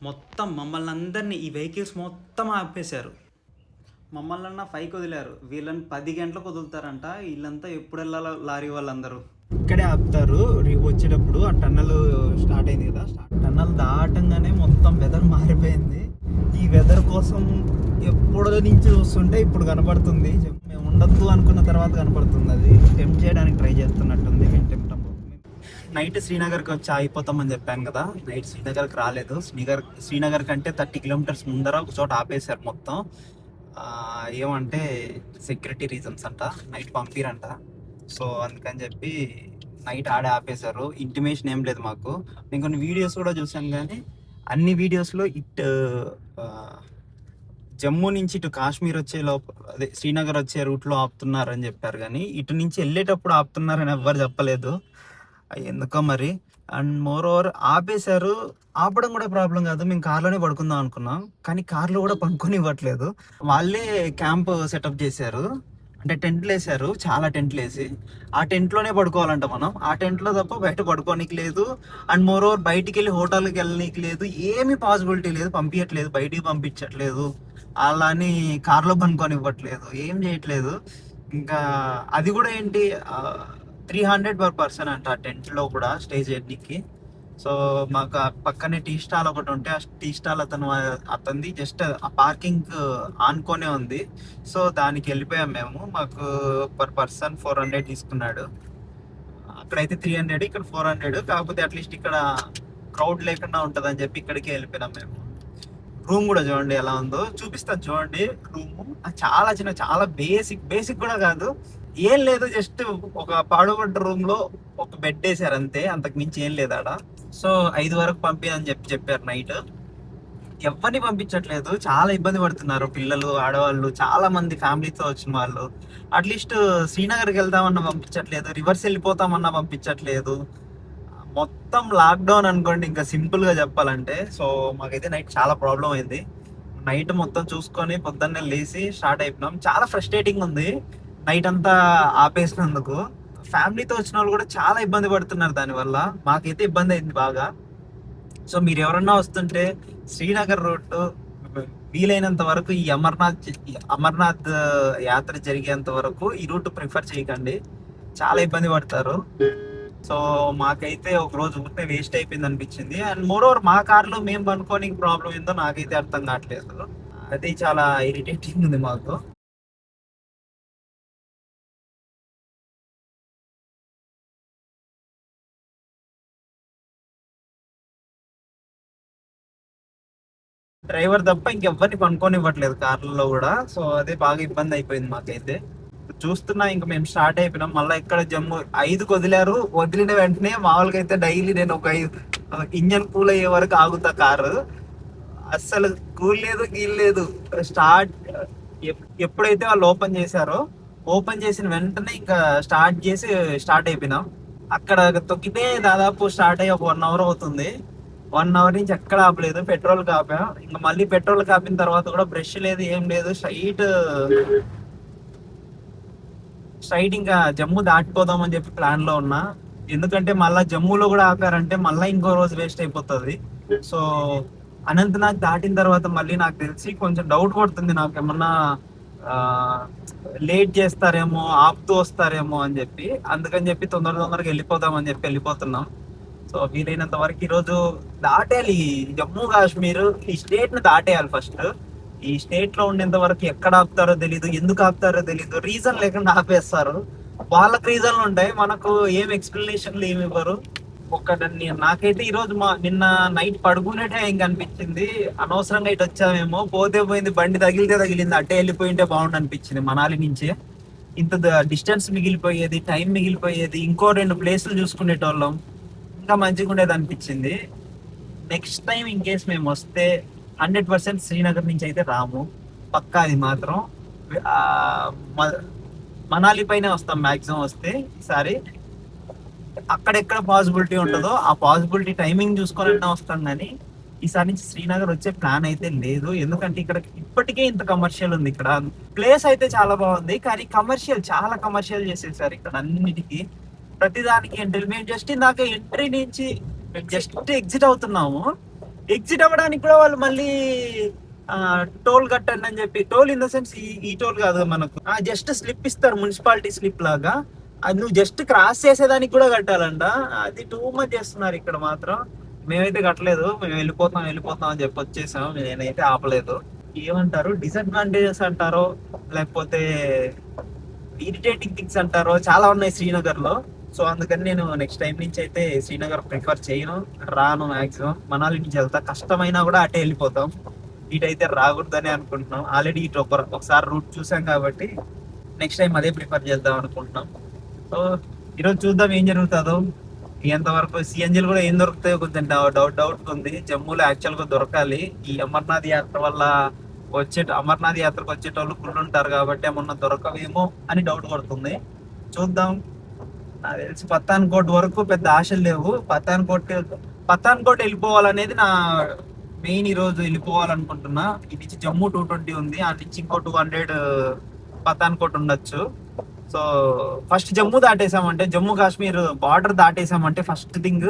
మొత్తం మమ్మల్ని అందరినీ ఈ వెహికల్స్ మొత్తం ఆపేశారు. మమ్మల్ని 5కి వదిలారు. వీళ్ళని 10 గంటలకు వదులుతారంట. వీళ్ళంతా ఎప్పుడు వెళ్ళాలో లారీ వాళ్ళందరూ ఇక్కడే ఆపుతారు. వచ్చేటప్పుడు ఆ టన్నల్ స్టార్ట్ అయింది కదా, టన్నల్ దాటంగానే మొత్తం వెదర్ మారిపోయింది. ఈ వెదర్ కోసం ఎప్పుడు నుంచి చూస్తుంటే ఇప్పుడు కనపడుతుంది. మేము ఉండొద్దు అనుకున్న తర్వాత కనపడుతుంది. అది టెంప్ట్ చేయడానికి ట్రై చేస్తున్నట్టుంది. మేము టెంప్ట్ నైట్ శ్రీనగర్కి వచ్చి ఆగిపోతామని చెప్పాను కదా, నైట్ శ్రీనగర్కి రాలేదు. శ్రీనగర్ కంటే 30 కిలోమీటర్స్ ముందర ఒక చోట ఆపేశారు మొత్తం. ఏమంటే సెక్యూరిటీ రీజన్స్ అంట, నైట్ పంపిరంట. సో అందుకని చెప్పి నైట్ ఆడే ఆపేశారు. ఇంటిమేషన్ ఏం లేదు మాకు. నేను కొన్ని వీడియోస్ కూడా చూసాను, కానీ అన్ని వీడియోస్లో జమ్మూ నుంచి ఇటు కాశ్మీర్ వచ్చే అదే శ్రీనగర్ వచ్చే రూట్లో ఆపుతున్నారని చెప్పారు, కానీ ఇటు నుంచి వెళ్ళేటప్పుడు ఆపుతున్నారని ఎవ్వరు చెప్పలేదు. ఎందుకో మరి. అండ్ మోర్ ఓవర్ ఆపేశారు. ఆపడం కూడా ప్రాబ్లం కాదు, మేము కార్లోనే పడుకుందాం అనుకున్నాం, కానీ కార్లో కూడా పడుకొని ఇవ్వట్లేదు. వాళ్ళే క్యాంప్ సెటప్ చేశారు, అంటే టెంట్లు వేసారు, చాలా టెంట్లు వేసి ఆ టెంట్లోనే పడుకోవాలంట మనం. ఆ టెంట్లో తప్ప బయట పడుకోనికి లేదు. అండ్ మోర్ ఓవర్ బయటికి వెళ్ళి హోటల్కి వెళ్ళనీకి లేదు. ఏమీ పాసిబిలిటీ లేదు, పంపించట్లేదు, బయటికి పంపించట్లేదు. అలా అని కార్లో పనుకొని ఇవ్వట్లేదు, ఏం చేయట్లేదు. ఇంకా అది కూడా ఏంటి, 300 per person అంట ఆ టెంట్లో కూడా స్టే చేయడానికి. సో మాకు పక్కనే టీ స్టాల్ ఒకటి ఉంటే ఆ టీ స్టాల్ అతనిది జస్ట్ ఆ పార్కింగ్ ఆనుకొనే ఉంది. సో దానికి వెళ్ళిపోయాం మేము. మాకు పర్ పర్సన్ 400 తీసుకున్నాడు. అక్కడైతే 300, ఇక్కడ 400. కాకపోతే అట్లీస్ట్ ఇక్కడ క్రౌడ్ లేకుండా ఉంటుంది అని చెప్పి ఇక్కడికి వెళ్ళిపోయినాం మేము. రూమ్ కూడా చూడండి ఎలా ఉందో, చూపిస్తాను చూడండి. రూము చాలా చిన్న, చాలా బేసిక్ కూడా కాదు, ఏం లేదు. జస్ట్ ఒక పాడుబడ్డ రూమ్ లో ఒక బెడ్ వేసారు అంతే, అంతకు మించి ఏం లేదు ఆడ. సో 5 వరకు పంపించని చెప్పారు నైట్. ఎవరిని పంపించట్లేదు, చాలా ఇబ్బంది పడుతున్నారు పిల్లలు, ఆడవాళ్ళు, చాలా మంది ఫ్యామిలీతో వచ్చిన వాళ్ళు. అట్లీస్ట్ శ్రీనగర్కి వెళ్దామన్నా పంపించట్లేదు, రివర్స్ వెళ్ళిపోతామన్నా పంపించట్లేదు. మొత్తం లాక్డౌన్ అనుకోండి, ఇంకా సింపుల్ గా చెప్పాలంటే. సో మాకైతే నైట్ చాలా ప్రాబ్లం అయింది. నైట్ మొత్తం చూసుకొని పొద్దున్నే లేచి స్టార్ట్ అయిపోయినాం. చాలా ఫ్రస్ట్రేటింగ్ ఉంది నైట్ అంతా ఆపేసినందుకు. ఫ్యామిలీతో వచ్చిన వాళ్ళు కూడా చాలా ఇబ్బంది పడుతున్నారు దానివల్ల. మాకైతే ఇబ్బంది అయింది బాగా. సో మీరు ఎవరన్నా వస్తుంటే శ్రీనగర్ రూట్ వీలైనంత వరకు ఈ అమర్నాథ్ యాత్ర జరిగేంత వరకు ఈ రూట్ ప్రిఫర్ చేయకండి, చాలా ఇబ్బంది పడతారు. సో మాకైతే ఒక రోజు ఉంటే వేస్ట్ అయిపోయింది అనిపించింది. అండ్ మోర్ ఓవర్ మా కార్లో మేము పనుకోని ప్రాబ్లం ఏందో నాకైతే అర్థం కావట్లేదు. అది చాలా ఇరిటేటింగ్ ఉంది మాకు. డ్రైవర్ తప్ప ఇంకెవ్వరిని పనుకొని ఇవ్వట్లేదు కార్లలో కూడా. సో అదే బాగా ఇబ్బంది అయిపోయింది మాకైతే. చూస్తున్నా ఇంకా మేము స్టార్ట్ అయిపోయినాం. మళ్ళీ ఇక్కడ జమ్మూ 5కి వదిలారు. వదిలిన వెంటనే మామూలుగా అయితే డైలీ నేను ఒక ఇంజన్ కూల్ అయ్యే వరకు ఆగుతా కారు. అస్సలు కూల్ లేదు, గీల్ లేదు. ఎప్పుడైతే వాళ్ళు ఓపెన్ చేసిన వెంటనే ఇంకా స్టార్ట్ అయిపోయినాం. అక్కడ తొక్కితే దాదాపు స్టార్ట్ అయ్యి ఒక 1 hour అవుతుంది. 1 hour నుంచి ఎక్కడ ఆపలేదు, పెట్రోల్ కాపాం. ఇంకా మళ్ళీ పెట్రోల్ కాపిన తర్వాత కూడా బ్రష్ లేదు, ఏం లేదు. స్ట్రైట్ ఇంకా జమ్మూ దాటిపోదామని చెప్పి ప్లాన్ లో ఉన్నా. ఎందుకంటే మళ్ళీ జమ్మూలో కూడా ఆపారంటే మళ్ళీ ఇంకో రోజు వేస్ట్ అయిపోతుంది. సో అనంతనాగ్ దాటిన తర్వాత మళ్ళీ నాకు తెలిసి కొంచెం డౌట్ కొడుతుంది నాకు, ఏమన్నా లేట్ చేస్తారేమో, ఆపుతూ వస్తారేమో అని చెప్పి. అందుకని చెప్పి తొందరగా వెళ్ళిపోదామని చెప్పి వెళ్ళిపోతున్నాం. సో వీలైనంత వరకు ఈరోజు దాటేయాలి జమ్మూ కాశ్మీర్, ఈ స్టేట్ ని దాటేయాలి ఫస్ట్. ఈ స్టేట్ లో ఉండేంత వరకు ఎక్కడ ఆపుతారో తెలీదు, ఎందుకు ఆపుతారో తెలీదు. రీజన్ లేకుండా ఆపేస్తారు. వాళ్ళకి రీజన్లు ఉంటాయి, మనకు ఏం ఎక్స్ప్లెనేషన్లు ఏమి ఇవ్వరు. నాకైతే ఈరోజు నిన్న నైట్ పడుకునే టైం కనిపించింది. అనవసరంగా ఇటు వచ్చామేమో, పోతే పోయింది, బండి తగిలితే తగిలింది, అట్టే వెళ్ళిపోయింటే బాగుండు అనిపించింది. మనాలి నుంచి ఇంత డిస్టెన్స్ మిగిలిపోయేది, టైం మిగిలిపోయేది, ఇంకో 2 ప్లేసులు చూసుకునేటోళ్ళం, ఇంకా మంచిగా ఉండేది అనిపించింది. నెక్స్ట్ టైం ఇన్ కేస్ మేము వస్తే 100% శ్రీనగర్ నుంచి అయితే రాము, పక్కా. అది మాత్రం మనాలి పైన వస్తాం మ్యాక్సిమం వస్తే. ఈసారి అక్కడెక్కడ పాసిబిలిటీ ఉంటుందో ఆ పాసిబిలిటీ టైమింగ్ చూసుకొని వస్తాం, కానీ ఈసారి నుంచి శ్రీనగర్ వచ్చే ప్లాన్ అయితే లేదు. ఎందుకంటే ఇక్కడ ఇప్పటికే ఇంత కమర్షియల్ ఉంది. ఇక్కడ ప్లేస్ అయితే చాలా బాగుంది, కానీ చాలా కమర్షియల్ చేసేసారు ఇక్కడ అన్నిటికీ, ప్రతిదానికి. ఎంట్రీ మేము జస్ట్ ఇందాక ఎంట్రీ నుంచి జస్ట్ ఎగ్జిట్ అవుతున్నాము, ఎగ్జిట్ అవ్వడానికి కూడా వాళ్ళు మళ్ళీ టోల్ కట్టండి అని చెప్పి, టోల్ ఇన్ ద సెన్స్ ఈ టోల్ కాదు మనకు, జస్ట్ స్లిప్ ఇస్తారు మున్సిపాలిటీ స్లిప్ లాగా, అది నువ్వు జస్ట్ క్రాస్ చేసేదానికి కూడా కట్టాలంట. అది టూ మచ్ చేస్తున్నారు ఇక్కడ మాత్రం. మేమైతే కట్టలేదు, మేము వెళ్ళిపోతాం అని చెప్పి వచ్చేసాం. నేనైతే ఆపలేదు. ఏమంటారు, డిసడ్వాంటేజెస్ అంటారో లేకపోతే ఇరిటేటింగ్ థింగ్స్ అంటారో చాలా ఉన్నాయి శ్రీనగర్ లో. సో అందుకని నేను నెక్స్ట్ టైం నుంచి అయితే శ్రీనగర్ ప్రిఫర్ చేయను, రాను. మాక్సిమం మనాలి నుంచి వెళ్తా, కష్టమైనా కూడా అటే వెళ్ళిపోతాం. ఇటైతే రాకూడదని అనుకుంటున్నాం. ఆల్రెడీ ఇటు ఒకసారి రూట్ చూసాం కాబట్టి నెక్స్ట్ టైం అదే ప్రిఫర్ చేద్దాం అనుకుంటున్నాం. సో ఈరోజు చూద్దాం ఏం జరుగుతుందో. ఎంతవరకు సిఎన్జీలు కూడా ఏం దొరుకుతాయో కొంచెం డౌట్ ఉంది. జమ్మూలో యాక్చువల్ గా దొరకాలి. ఈ అమర్నాథ్ యాత్ర వల్ల అమర్నాథ్ యాత్రకు వచ్చేటోళ్ళు ఫుల్ ఉంటారు కాబట్టి ఏమన్నా దొరకవేమో అని డౌట్ కొడుతుంది. చూద్దాం. నాకు తెలిసి పఠాన్కోట్ వరకు పెద్ద ఆశలు లేవు. పఠాన్కోట్ వెళ్ళిపోవాలనేది నా మెయిన్. ఈ రోజు వెళ్ళిపోవాలనుకుంటున్నా. ఇది నుంచి జమ్మూ 220 ఉంది, ఆ నుంచి ఇంకో 200 పఠాన్కోట్ ఉండొచ్చు. సో ఫస్ట్ జమ్మూ దాటేసామంటే, జమ్మూ కాశ్మీర్ బార్డర్ దాటేసామంటే ఫస్ట్ థింగ్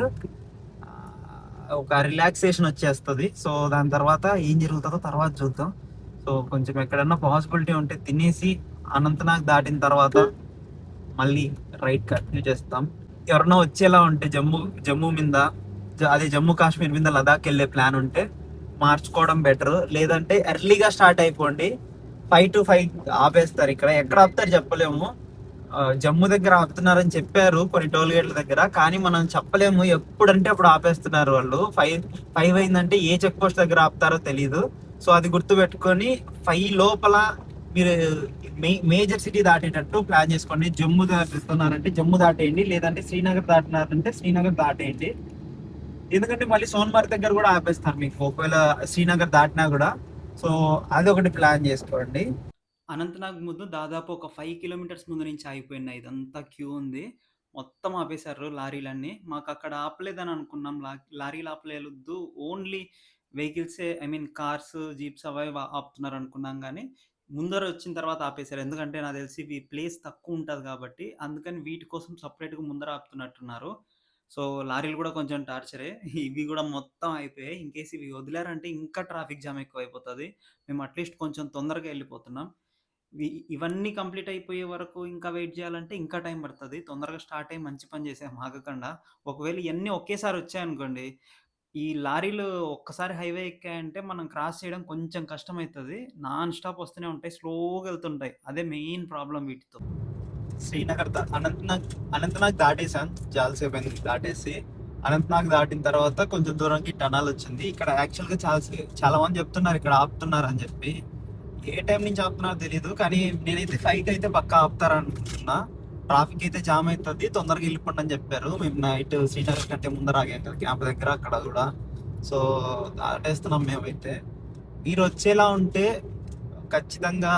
ఒక రిలాక్సేషన్ వచ్చేస్తుంది. సో దాని తర్వాత ఏం జరుగుతుందో తర్వాత చూద్దాం. సో కొంచెం ఎక్కడన్నా పాసిబిలిటీ ఉంటే తినేసి అనంతనాగ్ దాటిన తర్వాత మళ్ళీ రైట్ కంటిన్యూ చేస్తాం. ఎవరన్నా వచ్చేలా ఉంటే జమ్మూ మీద, అదే జమ్మూ కాశ్మీర్ మీద లదాఖ్ వెళ్ళే ప్లాన్ ఉంటే మార్చుకోవడం బెటర్. లేదంటే ఎర్లీగా స్టార్ట్ అయిపోండి. 5 to 5 ఆపేస్తారు. ఇక్కడ ఎక్కడ ఆపుతారు చెప్పలేము. జమ్మూ దగ్గర ఆపుతున్నారని చెప్పారు కొన్ని టోల్ గేట్ల దగ్గర, కానీ మనం చెప్పలేము ఎప్పుడంటే అప్పుడు ఆపేస్తున్నారు వాళ్ళు. 5 అయిందంటే ఏ చెక్ పోస్ట్ దగ్గర ఆపుతారో తెలీదు. సో అది గుర్తు పెట్టుకొని 5 లోపల మీరు మేజర్ సిటీ దాటేటట్టు ప్లాన్ చేసుకోండి. జమ్మూ దాటుతున్నారంటే జమ్మూ దాటేయండి, లేదంటే శ్రీనగర్ దాటినారంటే శ్రీనగర్ దాటేయండి. ఎందుకంటే మళ్ళీ సోన్మార్గ్ దగ్గర కూడా ఆపేస్తారు మీకు ఒకవేళ శ్రీనగర్ దాటినా కూడా. సో అది ఒకటి ప్లాన్ చేసుకోండి. అనంతనాగ్ ముందు దాదాపు ఒక 5 కిలోమీటర్స్ ముందు నుంచి ఆగిపోయినాయి. ఇదంతా క్యూ ఉంది, మొత్తం ఆపేశారు లారీలన్నీ. మాకు అక్కడ ఆపలేదని అనుకున్నాం, లారీలు ఆపలేదు, ఓన్లీ వెహికల్సే, ఐ మీన్ కార్స్, జీప్స్ అవి ఆపుతున్నారు అనుకున్నాం. కానీ ముందర వచ్చిన తర్వాత ఆపేశారు. ఎందుకంటే నాకు తెలిసి ఈ ప్లేస్ తక్కువ ఉంటుంది కాబట్టి, అందుకని వీటి కోసం సపరేట్గా ముందర ఆపుతున్నట్టున్నారు. సో లారీలు కూడా కొంచెం టార్చరే. ఇవి కూడా మొత్తం అయిపోయాయి. ఇన్ కేసు ఇవి వదిలారంటే ఇంకా ట్రాఫిక్ జామ్ ఎక్కువ అయిపోతుంది. మేము అట్లీస్ట్ కొంచెం తొందరగా వెళ్ళిపోతున్నాం. ఇవన్నీ కంప్లీట్ అయిపోయే వరకు ఇంకా వెయిట్ చేయాలంటే ఇంకా టైం పడుతుంది. తొందరగా స్టార్ట్ అయ్యి మంచి పని చేసాం ఆగకుండా. ఒకవేళ ఇవన్నీ ఒకేసారి వచ్చాయనుకోండి, ఈ లారీలు ఒక్కసారి హైవే ఎక్కాయంటే మనం క్రాస్ చేయడం కొంచెం కష్టమవుతుంది. నాన్ స్టాప్ వస్తూనే ఉంటాయి, స్లోగా వెళ్తుంటాయి. అదే మెయిన్ ప్రాబ్లం వీటితో. శ్రీనగర్ అనంతనాగ్ దాటేసాం, చాలాసేపు అయింది దాటేసి. అనంతనాగ్ దాటిన తర్వాత కొంచెం దూరంకి టనల్ వచ్చింది. ఇక్కడ యాక్చువల్గా చాలా మంది చెప్తున్నారు ఇక్కడ ఆపుతున్నారు అని చెప్పి. ఏ టైం నుంచి ఆపుతున్నారో తెలియదు, కానీ నేనైతే 5 అయితే పక్కా ఆపుతారనుకుంటున్నా. ట్రాఫిక్ అయితే జామ్ అవుతుంది, తొందరగా వెళ్ళిపోండి అని చెప్పారు. మేము నైట్ శ్రీనగర్ కంటే ముందర ఆగాం కదా క్యాంప్ దగ్గర, అక్కడ కూడా. సో దాటేస్తున్నాం మేమైతే. మీరు వచ్చేలా ఉంటే ఖచ్చితంగా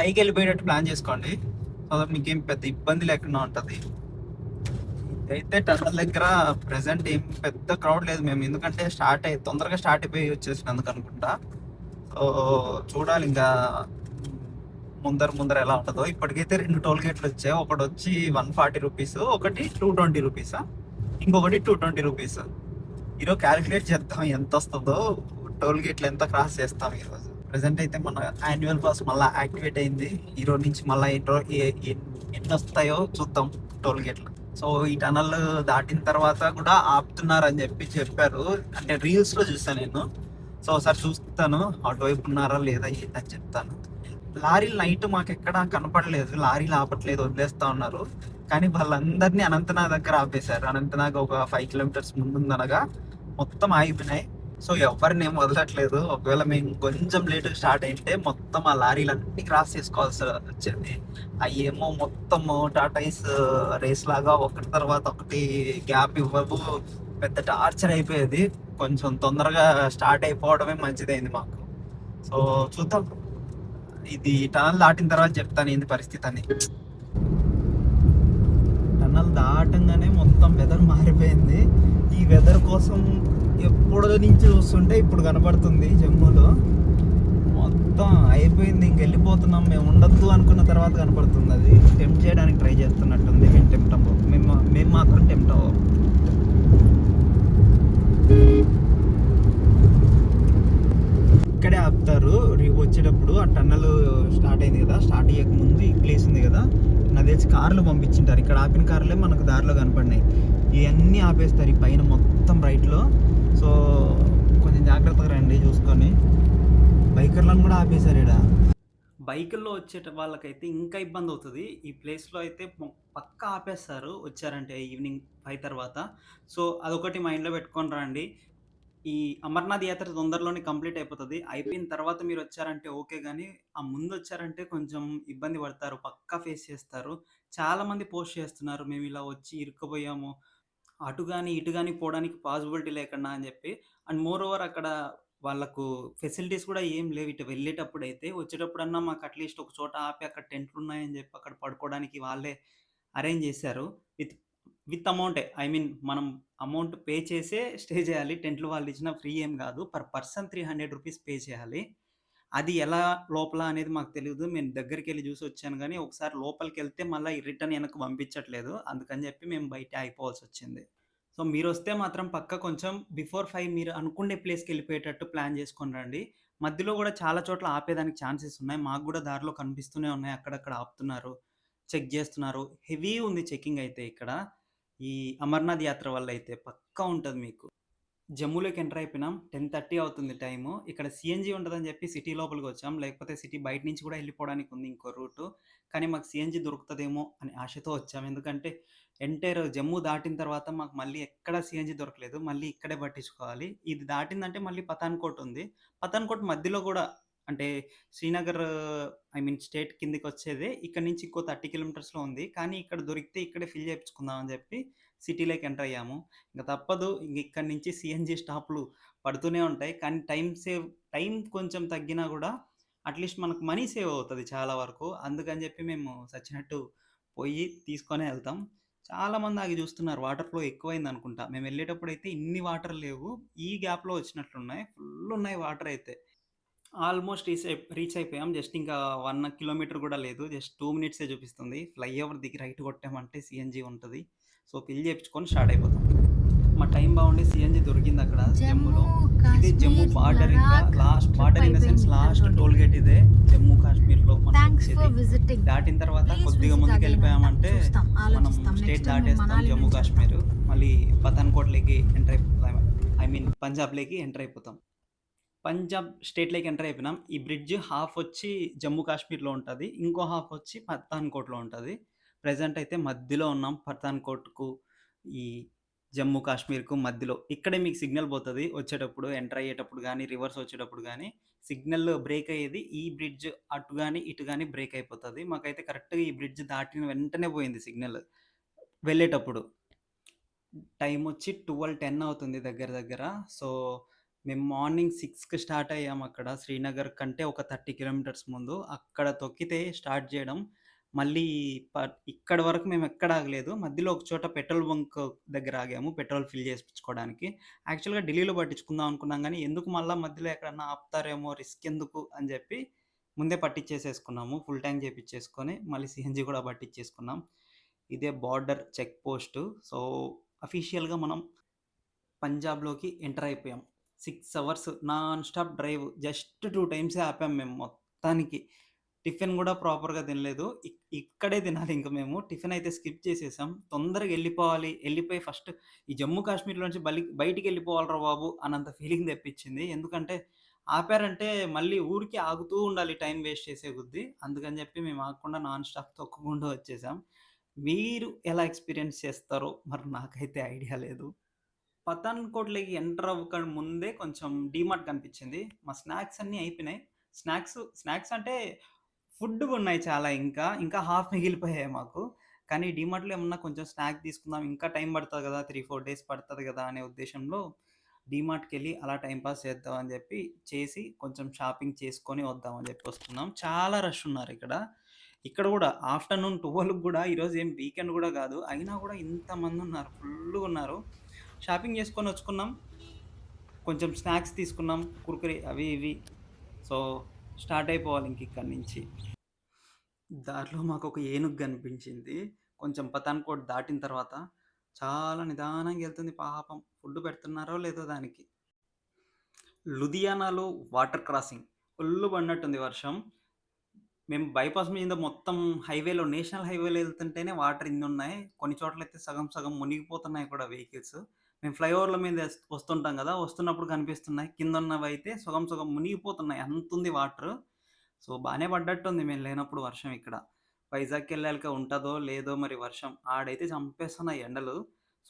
5కి వెళ్ళిపోయేటట్టు ప్లాన్ చేసుకోండి. సో మీకేం పెద్ద ఇబ్బంది లేకుండా ఉంటుంది. అయితే టన్నల్ దగ్గర ప్రెసెంట్ ఏం పెద్ద క్రౌడ్ లేదు మేము, ఎందుకంటే తొందరగా స్టార్ట్ అయిపోయి వచ్చేసినందుకు అనుకుంటా. సో చూడాలి ఇంకా ముందర ఎలా ఉంటుందో. ఇప్పటికైతే 2 టోల్ గేట్లు వచ్చాయి. ఒకటి వచ్చి 140 రూపీస్, ఒకటి 220 రూపీస్, ఇంకొకటి 220 రూపీస్. ఈరోజు క్యాలిక్యులేట్ చేద్దాం ఎంత వస్తుందో, టోల్ గేట్లు ఎంత క్రాస్ చేస్తాం ఈరోజు. ప్రెసెంట్ అయితే మన యాన్యువల్ పాస్ మళ్ళీ యాక్టివేట్ అయింది. ఈరోజు నుంచి మళ్ళీ ఎన్ని వస్తాయో చూద్దాం టోల్ గేట్లు. సో ఈ టనల్ దాటిన తర్వాత కూడా ఆపుతున్నారని చెప్పారు. అంటే రీల్స్ లో చూస్తాను నేను. సో ఒకసారి చూస్తాను అటువైపు ఉన్నారా లేదా ఏంటని చెప్తాను. లారీలు నైట్ మాకు ఎక్కడా కనపడలేదు, లారీలు ఆపట్లేదు, వదిలేస్తా ఉన్నారు. కానీ వాళ్ళందరినీ అనంతనాగ్ దగ్గర ఆపేశారు. అనంతనాగ్ ఒక 5 కిలోమీటర్స్ ముందుందనగా మొత్తం ఆగిపోయినాయి. సో ఎవరిని ఏం వదలట్లేదు. ఒకవేళ మేము కొంచెం లేట్ స్టార్ట్ అయితే మొత్తం ఆ లారీలన్నీ క్రాస్ చేసుకోవాల్సి వచ్చింది. అవి ఏమో మొత్తం టాటాయిస్ రేస్ లాగా ఒకటి తర్వాత ఒకటి గ్యాప్ ఇవ్వవు, పెద్ద టార్చర్ అయిపోయేది. కొంచెం తొందరగా స్టార్ట్ అయిపోవడమే మంచిదైంది మాకు. సో చూద్దాం, ఇది టనల్ దాటిన తర్వాత చెప్తాను ఏంది పరిస్థితి అని. టనల్ దాటంగానే మొత్తం వెదర్ మారిపోయింది. ఈ వెదర్ కోసం ఎప్పుడు నుంచి చూస్తుంటే ఇప్పుడు కనబడుతుంది జమ్మూలో మొత్తం మొత్తం అయిపోయింది, ఇంకెళ్ళిపోతున్నాం మేము ఉండొద్దు అనుకున్న తర్వాత కనపడుతుంది. అది టెంప్ట్ చేయడానికి ట్రై చేస్తున్నట్టుంది. మేము టెంప్ట్ అవ్వం, మేము మాత్రం టెంప్ట్ అవ్వం. ఇక్కడే ఆపుతారు వచ్చేటప్పుడు. ఆ టన్నల్ స్టార్ట్ అయింది కదా, స్టార్ట్ అయ్యక ముందు ఈ ప్లేస్ ఉంది కదా, నాకు తెలిసి కార్లు పంపించింటారు. ఇక్కడ ఆపిన కార్లే మనకు దారిలో కనపడినాయి. ఇవన్నీ ఆపేస్తారు ఈ పైన మొత్తం రైట్లో. సో కొంచెం జాగ్రత్తగా రండి చూసుకొని. బైకర్లను కూడా ఆపేశారు ఇక్కడ. బైకుల్లో వచ్చే వాళ్ళకైతే ఇంకా ఇబ్బంది అవుతుంది. ఈ ప్లేస్లో అయితే పక్కా ఆపేస్తారు వచ్చారంటే ఈవినింగ్ 5 తర్వాత. సో అదొకటి మైండ్లో పెట్టుకొని రండి. ఈ అమర్నాథ్ యాత్ర తొందరలోనే కంప్లీట్ అయిపోతది. అయిపోయిన తర్వాత మీరు వచ్చారంటే ఓకే గానీ, ఆ ముందు వచ్చారంటే కొంచెం ఇబ్బంది పడతారు. పక్కా ఫేస్ చేస్తారు. చాలామంది పోస్ట్ చేస్తున్నారు, మేమిలా వచ్చి ఇరుక్కుపోయాము, అటు గాని, ఇటు గాని పోవడానికి పాసిబిలిటీ లేకుండా అని జెప్పి. అండ్ మోర్ ఓవర్ అక్కడ వాళ్ళకు ఫెసిలిటీస్ కూడా ఏం లేవు. ఇటు వెళ్ళేటప్పుడైతే. వచ్చేటప్పుడన్నా మాకు అట్‌లీస్ట్ ఒక చోట ఆపి అక్కడ టెంట్లున్నాయని జెప్పి అక్కడ పడుకోవడానికి వాళ్ళే అరేంజ్ జేశారు. విత్ విత్ అమౌంటే. ఐ మీన్ మనం అమౌంట్ పే చేసే స్టే చేయాలి. టెంట్లు వాళ్ళిచ్చిన ఫ్రీ ఏం గాదు. పర్ పర్సన్ ₹300 పే చేయాలి. అది ఎలా లోపల అనేది మాకు తెలీదు. నేను దగ్గరికెళ్లి జూసొచ్చాను గానీ, ఒకసారి లోపలికెళ్తే మళ్ళా రిటర్న్ ఎనక్కి పంపించట్లేదు. అందుకని జెప్పి మేము బయటే ఆగిపోవాల్సొచ్చింది. సో మీరొస్తే మాత్రం పక్కా కొంచెం బిఫోర్ 5 మీరు అనుకునే ప్లేస్‌కెళ్ళిపోయేటట్టు ప్లాన్ జేసుకొని రండి. మధ్యలో గూడా చాలా చోట్ల ఆపేదానికి ఛాన్సెస్ ఉన్నాయి. మాకు గూడా దారిలో కనిపిస్తూనే ఉన్నాయి. అక్కడక్కడ ఆపుతున్నారు, చెక్ జేస్తున్నారు. హెవీ ఉంది చెకింగ్ అయితే ఇక్కడ. ఈ అమర్నాథ్ యాత్ర వల్లయితే పక్కా ఉంటది మీకు. జమ్మూలోకి ఎంటర్ అయిపోయినాం. 10:30 అవుతుంది టైము. ఇక్కడ సీఎన్‌జీ ఉంటదని జెప్పి సిటీ లోపలికొచ్చాం. లేకపోతే సిటీ బయట నుంచి గూడా ఎళ్ళిపోవడానికి ఉంది ఇంకో రూటు. కానీ మాకు సీఎన్‌జీ దొరుకుతదేమో అని ఆశతో వచ్చాం. ఎందుకంటే ఎంటైర్ జమ్మూ దాటిన తర్వాత మాకు మళ్ళీ ఎక్కడ సీఎన్‌జీ దొరకలేదు. మళ్ళీ ఇక్కడే పట్టించుకోవాలి. ఇది దాటిందంటే మళ్ళీ పఠాన్‌కోట్ ఉంది. పఠాన్‌కోట్ మధ్యలో గూడా అంటే శ్రీనగర్ ఐ మీన్ స్టేట్ కిందకొచ్చేదే. ఇక్కడి నుంచి ఇంకో 30 కిలోమీటర్స్‌లో ఉంది. కానీ ఇక్కడ దొరికితే ఇక్కడే ఫిల్ చేపించుకుందాం అని జెప్పి సిటీలోకి ఎంటర్ అయ్యాము. ఇంక తప్పదు. ఇంక ఇక్కడి నుంచి సీఎన్‌జీ స్టాప్‌లు పడుతూనే ఉంటాయి. కానీ టైం కొంచెం తగ్గినా గూడా అట్‌లీస్ట్ మనకు మనీ సేవ్ అవుతది చాలా వరకు. అందుకని జెప్పి మేము సచ్చినట్టు పోయి తీసుకొనే ఎళ్తాం. చాలామంది ఆగి జూస్తున్నారు. Water flow ఎక్కువైందనుకుంటా. మేమెళ్ళేటప్పుడైతే ఇన్ని వాటర్ లేవు. ఈ గ్యాప్‌లో వచ్చినట్లున్నాయి. ఫుల్లున్నాయి వాటరయితే. ఆల్మోస్ట్ రీచ్ అయిపోయాం. జస్ట్ ఇంకా 1 కిలోమీటర్ గూడా లేదు. జస్ట్ 2 మినిట్సే చూపిస్తుంది. ఫ్లైఓవర్ దిగి రైట్ కొట్టామంటే సీఎన్‌జీ ఉంటది. సో, ఫిల్ చేపించుకొని స్టార్ట్ అయిపోతాం. మా టైం బాగుండి సీఎన్‌జీ దొరికిందక్కడ జమ్మూ, జమ్మూలో. ఇదే జమ్మూ కాశ్మీర్, బార్డర్, ఇంకా Ladakh last trip border in the sense అయిపోయింది లాస్ట్ ఇక్కడితోటి. టోల్ గేట్ ఇదే జమ్మూ కాశ్మీర్‌లో థ్యాంక్స్ మనకొచ్చేది. For visiting. దాటిన తర్వాత ప్లీజ్ కొద్దిగా విజిట్ అగైన్ అంట. ముందుకెళ్ళిపోయామంటే చూస్తాం, మనం ఆలోచిస్తాం. స్టేట్ నెక్స్ట్ టైం మేము దాటేస్తాం. మనాలి జమ్మూ నుంచి వెళ్తాం. కాశ్మీర్. మళ్ళీ పఠాన్‌కోట్‌లోకి ఎంటర్ అయిపోతాం. ఐ మీన్ పంజాబ్‌లోకి ఎంటర్ అయిపోతాం. పంజాబ్ స్టేట్‌లోకి ఎంటర్ అయిపోయినాం. ఈ బ్రిడ్జ్ హాఫ్ వచ్చి జమ్మూ కాశ్మీర్‌లో ఉంటది. ఇంకో హాఫ్ వచ్చి పఠాన్‌కోట్‌లో ఉంటది. ప్రెజెంట్ అయితే మధ్యలో ఉన్నాం. పఠాన్‌కోట్‌కు, ఈ జమ్మూ కాశ్మీర్‌కు మధ్యలో. ఇక్కడే మీకు సిగ్నల్ పోతది. వచ్చేటప్పుడు, ఎంటర్ అయ్యేటప్పుడు గానీ, రివర్స్ వచ్చేటప్పుడు గానీ, సిగ్నల్ బ్రేక్ అయ్యేది. ఈ బ్రిడ్జ్ అటు గాని, ఇటు గాని బ్రేక్ అయిపోతది. మాకైతే కరెక్ట్‌గా ఈ బ్రిడ్జ్ దాటిన వెంటనే పోయింది సిగ్నల్ వెళ్ళేటప్పుడు. టైమొచ్చి 12:10 అవుతుంది దగ్గర దగ్గర. సో, మేము మార్నింగ్ 6కి స్టార్ట్ అయ్యామక్కడ. శ్రీనగర్ కంటే ఒక 30 కిలోమీటర్స్ ముందు. అక్కడ తొక్కితే స్టార్ట్ జేయడం. మళ్ళీ ప ఇక్కడి వరకు మేమెక్కడ ఆగలేదు. మధ్యలో ఒక చోట పెట్రోల్ బంక్ దగ్గర ఆగాము. Petrol fill చేపించుకోవడానికి. యాక్చువల్‌గా ఢిల్లీలో పట్టించుకుందాం అనుకున్నాం గానీ, ఎందుకు మళ్ళా మధ్యలో ఎక్కడన్నా ఆపుతారేమో, రిస్క్ ఎందుకు అని జెప్పి ముందే పట్టిచ్చేసేసుకున్నాము. ఫుల్ ట్యాంక్ చేపించేసుకొని, మళ్ళీ సీఎన్‌జీ కూడా పట్టిచ్చేసుకున్నాం. ఇదే బార్డర్ చెక్ పోస్టు. సో, అఫీషియల్‌గా మనం పంజాబ్‌లోకి ఎంటర్ అయిపోయాం. 6 hours non stop drive. Just 2 టైమ్సే ఆపాం మేము మొత్తానికి. టిఫిన్ గూడా ప్రాపర్‌గా తినలేదు. ఇక్కడే తినాలి ఇంక మేము. టిఫిన్ అయితే స్కిప్ చేసేసాం. తొందరగా ఎళ్ళిపోవాలి. ఎళ్ళిపోయి ఫస్ట్ ఈ జమ్మూ కాశ్మీర్‌లో నుంచి బయటికెళ్ళిపోవాలిరా బాబు! అన్నంత ఫీలింగ్ తెప్పించింది. ఎందుకంటే ఆపారంటే మళ్ళీ ఊరికే ఆగుతూ ఉండాలి టైం వేస్ట్ చేసే కొద్దీ. అందుకని చెప్పి మేము ఆగకుండా నాన్ స్టాప్ తొక్కుకుంటూ వచ్చేసాం. మీరు ఎలా ఎక్స్‌పీరియన్స్ చేస్తారో మరి నాకైతే ఐడియా లేదు. పఠాన్‌కోట్‌లోకి ఎంటర్ అవ్వక ముందే కొంచెం డీమార్ట్ కనిపించింది. మా స్నాక్స్ అన్నీ అయిపోయినాయి. స్నాక్స్ అంటే ఫుడ్‌గున్నాయి చాలా ఇంకా. ఇంకా హాఫ్ మిగిలిపోయాయి మాకు. కానీ డీమార్ట్‌లో ఏమన్నా కొంచెం స్నాక్ తీసుకుందాం. ఇంకా టైం పడతది గదా! 3, 4 డేస్ పడతది గదా! అనే ఉద్దేశంలో డీమార్ట్‌కెళ్ళి అలా టైమ్ పాస్ చేద్దాం అని జెప్పి చేసి కొంచెం షాపింగ్ చేసుకొని వద్దాం అని జెప్పి వస్తున్నాం. చాలా రష్ ఉన్నారిక్కడ. ఇక్కడ గూడా ఆఫ్టర్‌నూన్ 12కి గూడా ఈరోజు ఏం వీకెండ్ గూడా గాదు. అయినా గూడా ఇంతమందున్నారు. ఫుల్లుగున్నారు. షాపింగ్ చేసుకొని వచ్చుకున్నాం. కొంచెం స్నాక్స్ తీసుకున్నాం. కుర్కురే అవి ఇవి. సో, స్టార్ట్ అయిపోవాలి ఇంక ఇక్కడి నుంచి. దారిలో మాకొక ఏనుగు కనిపించింది. కొంచెం పఠాన్‌కోట్ దాటిన తర్వాత. చాలా నిదానంగా ఎళ్తుంది పాపం. ఫుడ్ పెడుతున్నారో లేదో దానికి. లుధియానాలో వాటర్ క్రాసింగ్. ఫుల్లు పడినట్టుంది వర్షం. మేము బైపాస్ మీద మొత్తం హైవేలో నేషనల్ హైవేలో ఎళ్తుంటేనే వాటర్ ఇన్నున్నాయి. కొన్ని చోట్లయితే సగం సగం మునిగిపోతున్నాయి కూడా వెహికల్స్. మేము ఫ్లైఓవర్‌ల మీద వస్తుంటాం గదా! వస్తున్నప్పుడు కనిపిస్తున్నాయి. కిందున్నవైతే సగం సగం మునిగిపోతున్నాయి. అంతుంది వాటరు. సో, బానే పడ్డట్టుంది మేము లేనప్పుడు వర్షం ఇక్కడ. వైజాగ్‌కెళ్ళాక ఉంటదో లేదో మరి వర్షం. ఆడైతే చంపేస్తున్నాయి ఎండలు.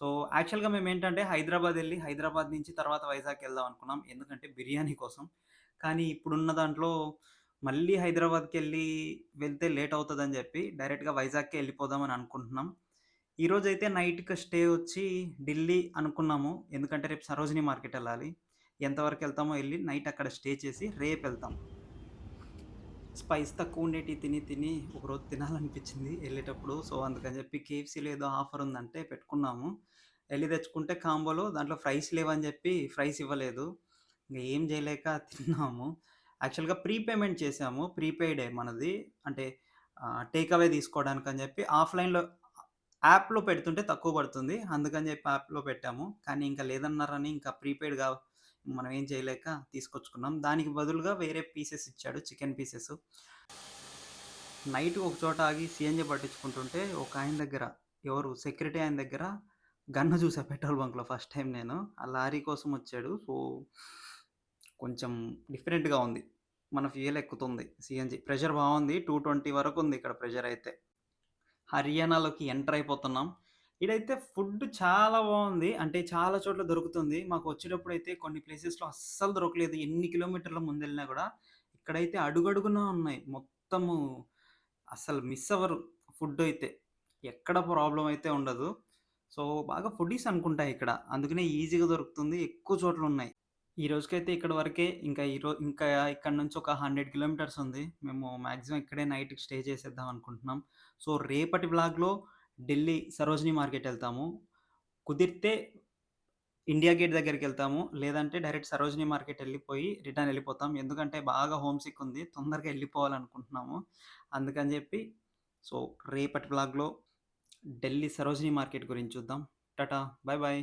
సో, యాక్చువల్‌గా మేమేంటంటే హైదరాబాద్ నుంచి తర్వాత వైజాగ్‌కెళ్దాం అనుకున్నాం. ఎందుకంటే బిర్యానీ కోసం. కానీ ఇప్పుడున్న దాంట్లో మళ్ళీ హైదరాబాద్‌కెళ్ళి వెళ్తే లేట్ అవుతదని జెప్పి డైరెక్ట్‌గా వైజాగ్‌కే ఎళ్ళిపోదామని అనుకుంటున్నాం. ఈరోజైతే నైట్‌కి స్టే వచ్చి ఢిల్లీ అనుకున్నాము. ఎందుకంటే రేపు సరోజినీ మార్కెట్ ఎళ్ళాలి. ఎంతవరకెళ్తామో ఎళ్లి నైట్ అక్కడ స్టే చేసి రేపెళ్తాం. స్పైస్ తక్కువుండేటియి తిని ఒకరోజు తినాలనిపించింది ఎళ్ళేటప్పుడు. సో, అందుకని జెప్పి కేఎఫ్‌సీలో ఏదో ఆఫర్ ఉందంటే పెట్టుకున్నాము. ఎళ్లి తెచ్చుకుంటే కాంబోలో దాంట్లో ఫ్రైస్ లేవని జెప్పి ఫ్రైస్ ఇవ్వలేదు. ఇంగ ఏం జేయలేక తిన్నాము. యాక్చువల్‌గా ప్రీ పేమెంట్ చేశాము. ప్రీపెయిడే మనది. అంటే టేక్ అవే తీసుకోవడానికని జెప్పి ఆఫ్‌లైన్‌లో యాప్‌లో పెడుతుంటే తక్కువ పడుతుంది. అందుకని జెప్పి యాప్‌లో పెట్టాము. కానీ ఇంక లేదన్నారని ఇంకా ప్రీపెయిడ్‌గా మనం ఏం చేయలేక తీసుకొచ్చుకున్నాం. దానికి బదులుగా వేరే పీసెస్ ఇచ్చాడు. Chicken pieces. నైట్ ఒక చోట ఆగి సీఎన్‌జీ పట్టించుకుంటుంటే ఒకాయన దగ్గర ఎవరు సెక్యూరిటీ ఆయన దగ్గర గన్ చూసా పెట్రోల్ బంక్‌లో ఫస్ట్ టైమ్ నేను. ఆ లారీ కోసం వచ్చాడు. సో, కొంచెం డిఫరెంట్‌గా ఉంది. మన ఫ్యూయల్ ఎక్కుతుంది సీఎన్‌జీ. ప్రెషర్ బావుంది. 220 వరకుంది ఇక్కడ ప్రెషర్ అయితే. హర్యానాలోకి ఎంటర్ అయిపోతున్నాం. ఈడైతే ఫుడ్ చాలా బావుంది. అంటే చాలా చోట్ల దొరుకుతుంది. మాకొచ్చేటప్పుడైతే కొన్ని ప్లేసెస్‌లో అస్సలు దొరకలేదు. ఎన్ని కిలోమీటర్ల ముందెళ్ళినా గూడా. ఇక్కడైతే అడుగడుగునా ఉన్నాయి. మొత్తము అస్సలు మిస్ అవ్వరు ఫుడ్డయితే. ఎక్కడ ప్రాబ్లమ్ అయితే ఉండదు. సో, బాగా ఫుడీస్ అనుకుంటా ఇక్కడ. అందుకనే ఈజీగా దొరుకుతుంది. ఎక్కువ చోట్లున్నాయి. ఈ రోజుకైతే ఇక్కడి వరకే. ఇంకా ఇక్కడి నుంచి ఒక 100 కిలోమీటర్స్ ఉంది. మేము మాక్సిమం ఇక్కడే నైట్‌కి స్టే చేసేద్దాం అనుకుంటున్నాం. సో, రేపటి వ్లాగ్‌లో ఢిల్లీ సరోజినీ మార్కెట్ ఎళ్తాము. కుదిరితే ఇండియా గేట్ దగ్గరికెళ్తాము. లేదంటే డైరెక్ట్ సరోజినీ మార్కెట్ ఎళ్ళిపోయి రిటర్న్ ఎళ్ళిపోతాం. ఎందుకంటే బాగా హోమ్ సిక్ ఉంది. తొందరగా ఎళ్ళిపోవాలనుకుంటున్నాము. అందుకని జెప్పి సో, రేపటి వ్లాగ్‌లో ఢిల్లీ సరోజినీ మార్కెట్ గురించి చూద్దాం. టాటా! Bye bye.